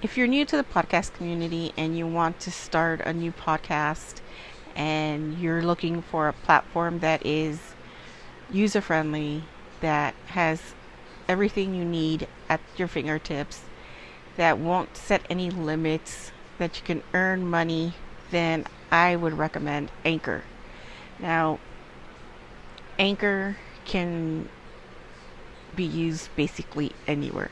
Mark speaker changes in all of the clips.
Speaker 1: If you're new to the podcast community and you want to start a new podcast and you're looking for a platform that is user friendly, that has everything you need at your fingertips, that won't set any limits, that you can earn money, then I would recommend Anchor. Now, Anchor can be used basically anywhere.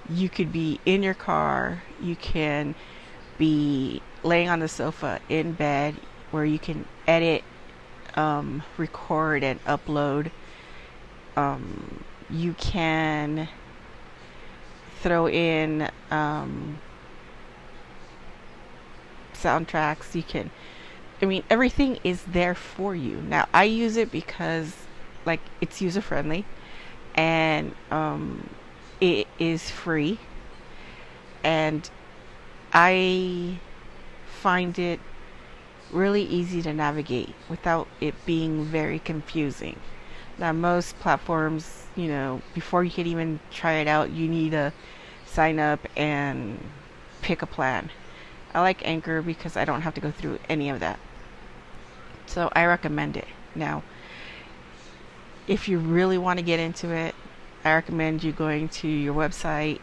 Speaker 1: You could be in your car, you can be laying on the sofa in bed where you can edit, record, and upload. You can throw in soundtracks. Everything is there for you. Now, I use it because, it's user friendly and it is free, and I find it really easy to navigate without it being very confusing. Now, most platforms, before you can even try it out, you need to sign up and pick a plan. I like Anchor because I don't have to go through any of that. So I recommend it. Now, if you really want to get into it, I recommend you going to your website,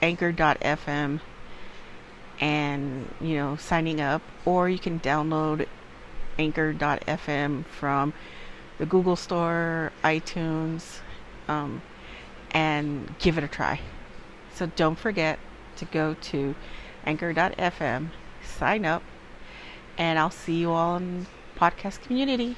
Speaker 1: anchor.fm, and, signing up. Or you can download anchor.fm from the Google Store, iTunes, and give it a try. So don't forget to go to anchor.fm, sign up, and I'll see you all in the podcast community.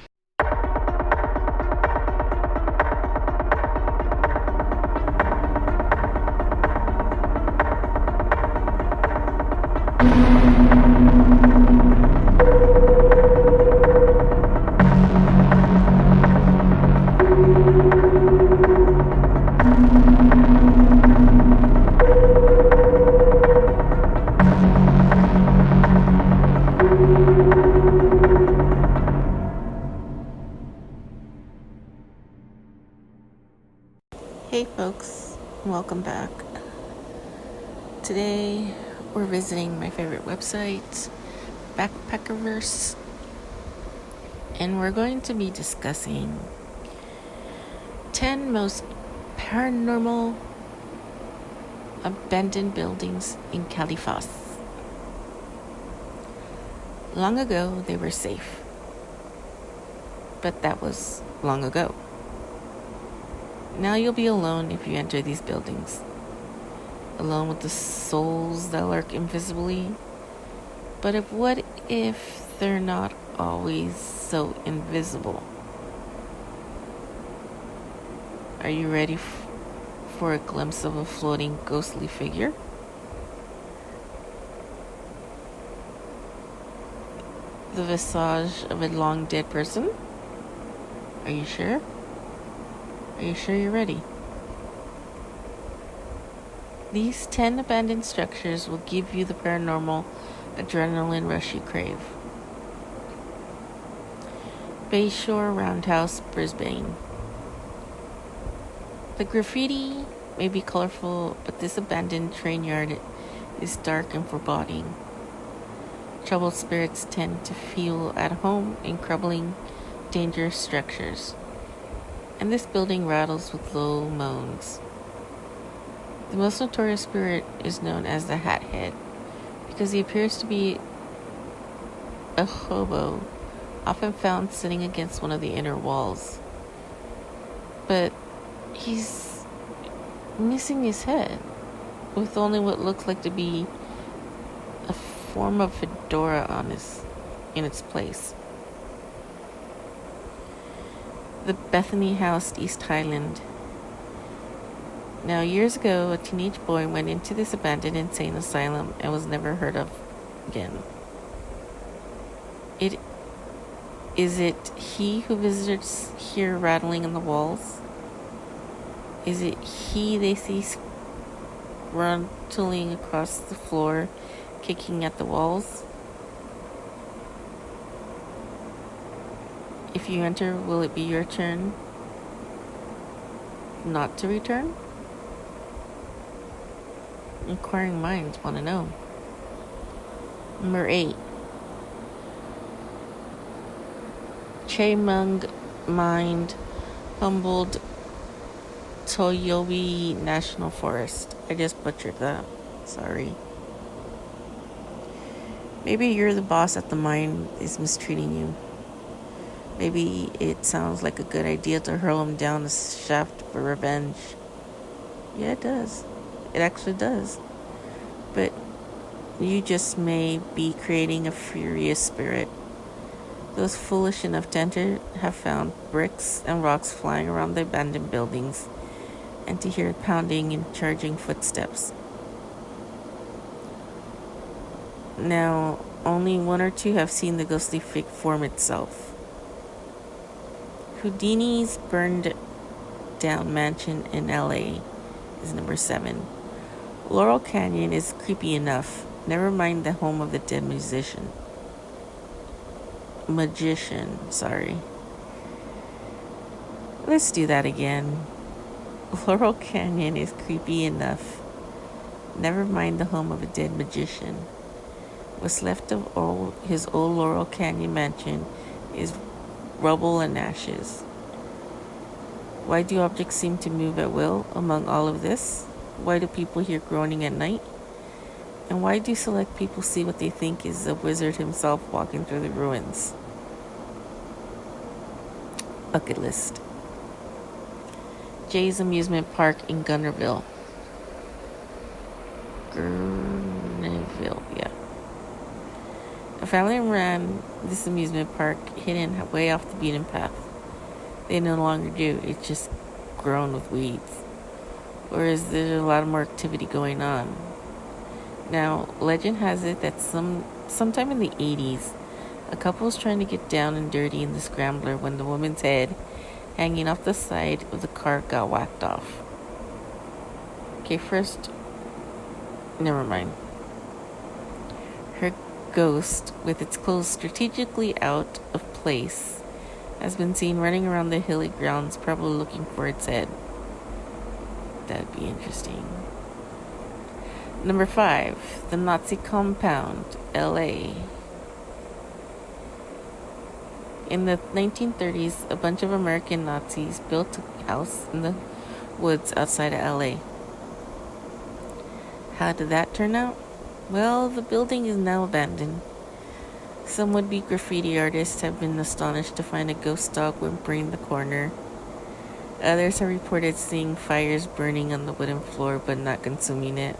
Speaker 1: Hey folks, welcome back. Today we're visiting my favorite website, Backpackerverse, and we're going to be discussing 10 most paranormal abandoned buildings in Califas. Long ago they were safe, but that was long ago. Now you'll be alone if you enter these buildings, alone with the souls that lurk invisibly. But what if they're not always so invisible? Are you ready for a glimpse of a floating ghostly figure? The visage of a long dead person? Are you sure? Are you sure you're ready? These 10 abandoned structures will give you the paranormal adrenaline rush you crave. Bayshore Roundhouse, Brisbane. The graffiti may be colorful, but this abandoned train yard is dark and foreboding. Troubled spirits tend to feel at home in crumbling, dangerous structures, and this building rattles with low moans. The most notorious spirit is known as the Hat Head because he appears to be a hobo, often found sitting against one of the inner walls. But he's missing his head, with only what looks like to be a form of fedora in its place. The Bethany House, East Highland. Now, years ago, a teenage boy went into this abandoned insane asylum and was never heard of again. Is it he who visitors hear rattling in the walls? Is it he they see scrunching across the floor, kicking at the walls? If you enter, will it be your turn not to return? Inquiring minds want to know. Number 8. Chemung Mind, Humboldt, Toyobi National Forest. I just butchered that. Sorry. Maybe you're the boss at the mine is mistreating you. Maybe it sounds like a good idea to hurl him down the shaft for revenge. Yeah, it does. It actually does. But you just may be creating a furious spirit. Those foolish enough to enter have found bricks and rocks flying around the abandoned buildings, and to hear pounding and charging footsteps. Now, only 1 or 2 have seen the ghostly form itself. Houdini's burned down mansion in LA is number 7. Laurel Canyon is creepy enough. Never mind the home of the dead magician. Let's do that again. Laurel Canyon is creepy enough. Never mind the home of a dead magician. What's left of his old Laurel Canyon mansion is rubble and ashes. Why do objects seem to move at will among all of this? Why do people hear groaning at night? And why do select people see what they think is the wizard himself walking through the ruins? Bucket list. Jay's Amusement Park in Gunnerville. Yeah. A family ran this amusement park hidden way off the beaten path. They no longer do. It's just grown with weeds. Whereas there's a lot more activity going on. Now, legend has it that sometime in the 80s, a couple was trying to get down and dirty in the scrambler when the woman's head, hanging off the side of the car, got whacked off. Okay, first, never mind. Her ghost, with its clothes strategically out of place, has been seen running around the hilly grounds, probably looking for its head. That'd be interesting. Number 5, the Nazi Compound, LA. In the 1930s, a bunch of American Nazis built a house in the woods outside of LA. How did that turn out? Well, the building is now abandoned. Some would-be graffiti artists have been astonished to find a ghost dog whimpering in the corner. Others have reported seeing fires burning on the wooden floor but not consuming it.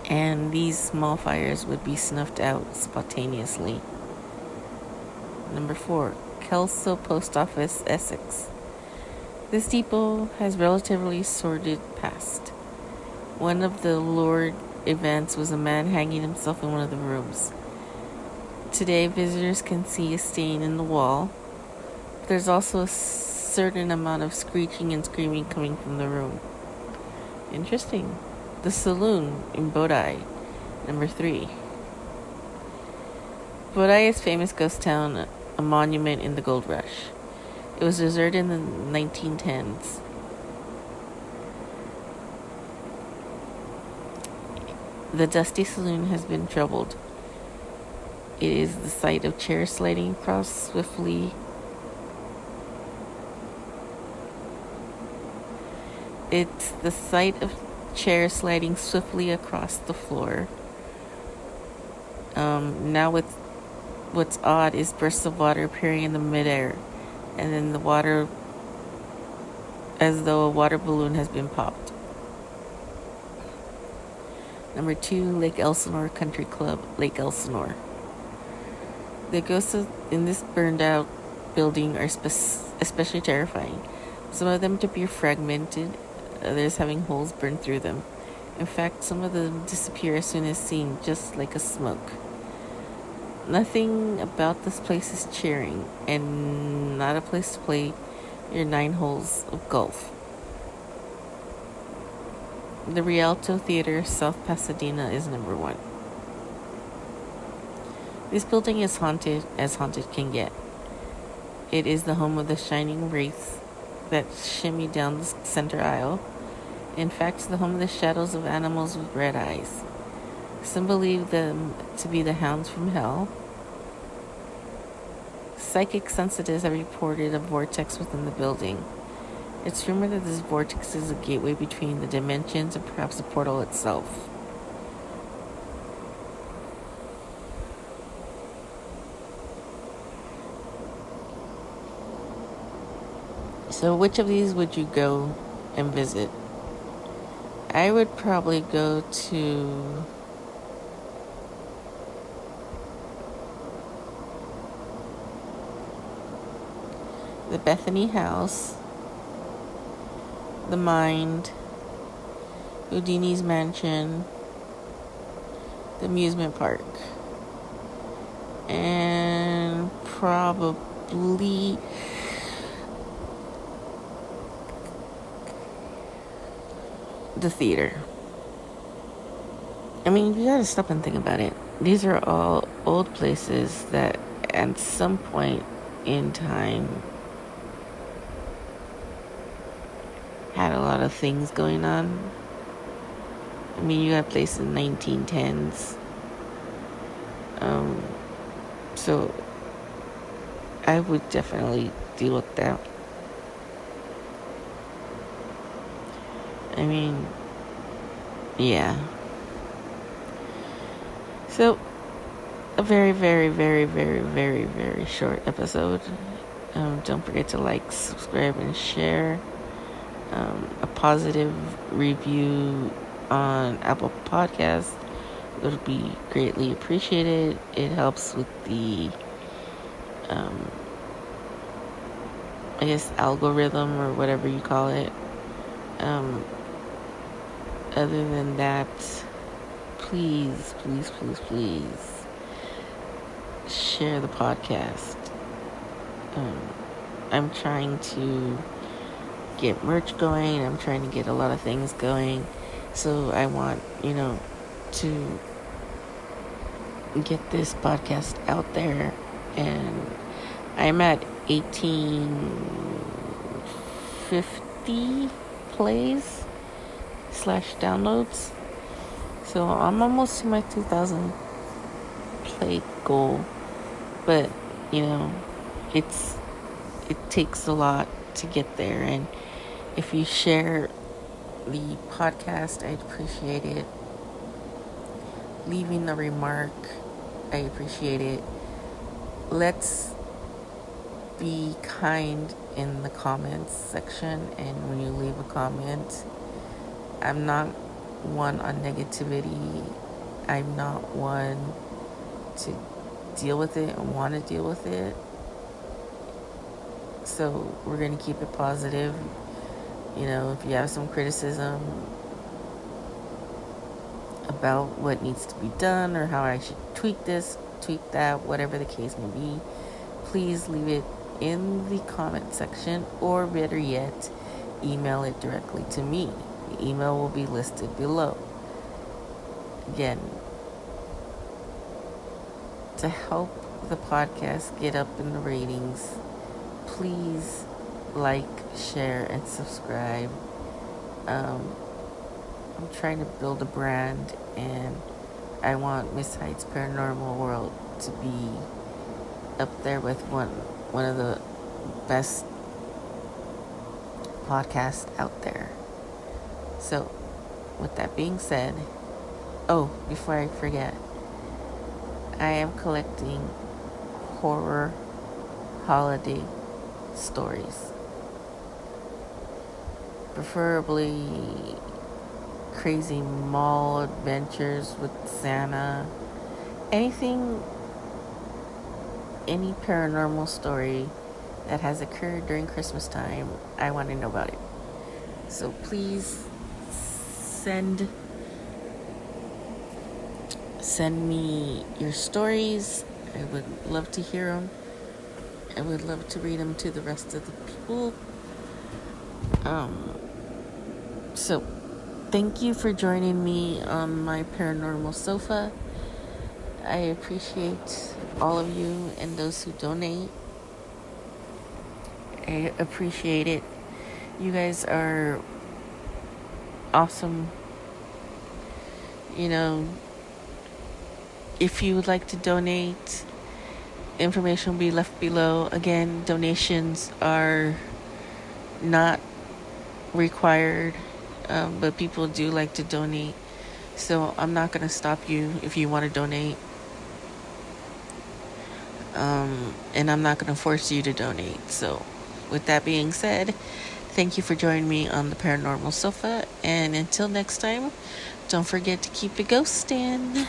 Speaker 1: And these small fires would be snuffed out spontaneously. Number 4, Kelso Post Office, Essex. This depot has relatively sordid past. One of the lurid events was a man hanging himself in one of the rooms. Today, visitors can see a stain in the wall. There's also a certain amount of screeching and screaming coming from the room. Interesting. The Saloon in Bodai, number 3. Bodai is famous ghost town, a monument in the gold rush. It was deserted in the 1910s. The dusty saloon has been troubled. It is the site of chairs sliding across swiftly. It's the site of chairs sliding swiftly across the floor. Now what's odd is bursts of water appearing in the midair, and then the water, as though a water balloon has been popped. Number 2, Lake Elsinore Country Club, Lake Elsinore. The ghosts in this burned out building are especially terrifying. Some of them appear fragmented, others having holes burned through them. In fact, some of them disappear as soon as seen, just like a smoke. Nothing about this place is cheering, and not a place to play your 9 holes of golf. The Rialto Theater, South Pasadena, is number 1. This building is haunted as haunted can get. It is the home of the shining wraiths that shimmy down the center aisle, In fact, it's the home of the shadows of animals with red eyes. Some believe them to be the hounds from hell. Psychic sensitives have reported a vortex within the building. It's rumored that this vortex is a gateway between the dimensions and perhaps the portal itself. So which of these would you go and visit? I would probably go to the Bethany House, the Mind, Houdini's Mansion, the amusement park, and probably the theater. I mean, you gotta stop and think about it. These are all old places that at some point in time had a lot of things going on. I mean, you got places in 1910s. So I would definitely deal with that. I mean, yeah. So, a very, very, very, very, very, very short episode. Don't forget to like, subscribe, and share. A positive review on Apple Podcasts would be greatly appreciated. It helps with the, I guess, algorithm or whatever you call it. Other than that, please, please, please, please share the podcast. I'm trying to get merch going. I'm trying to get a lot of things going. So I want, to get this podcast out there. And I'm at 1850 plays / downloads. So I'm almost to my 2,000 play goal. But, it takes a lot to get there. And if you share the podcast, I'd appreciate it. Leaving a remark, I appreciate it. Let's be kind in the comments section, and when you leave a comment, I'm not one on negativity. I'm not one to deal with it and want to deal with it. So we're going to keep it positive. If you have some criticism about what needs to be done or how I should tweak this, tweak that, whatever the case may be, please leave it in the comment section, or better yet, email it directly to me. The email will be listed below. Again, to help the podcast get up in the ratings, please like, share, and subscribe. I'm trying to build a brand, and I want mshydesparanormalworld World to be up there with one of the best podcasts out there. So, with that being said, before I forget, I am collecting horror holiday stories. Preferably crazy mall adventures with Santa. Any paranormal story that has occurred during Christmas time, I want to know about it. So please send me your stories. I would love to hear them. I would love to read them to the rest of the people. So thank you for joining me on my paranormal sofa. I appreciate all of you and those who donate. I appreciate it. You guys are awesome. You know, if you would like to donate, information will be left below. Again, donations are not required, but people do like to donate. So I'm not going to stop you if you want to donate. And I'm not going to force you to donate. So with that being said, thank you for joining me on the Paranormal Sofa. And until next time, don't forget to keep it ghostin'.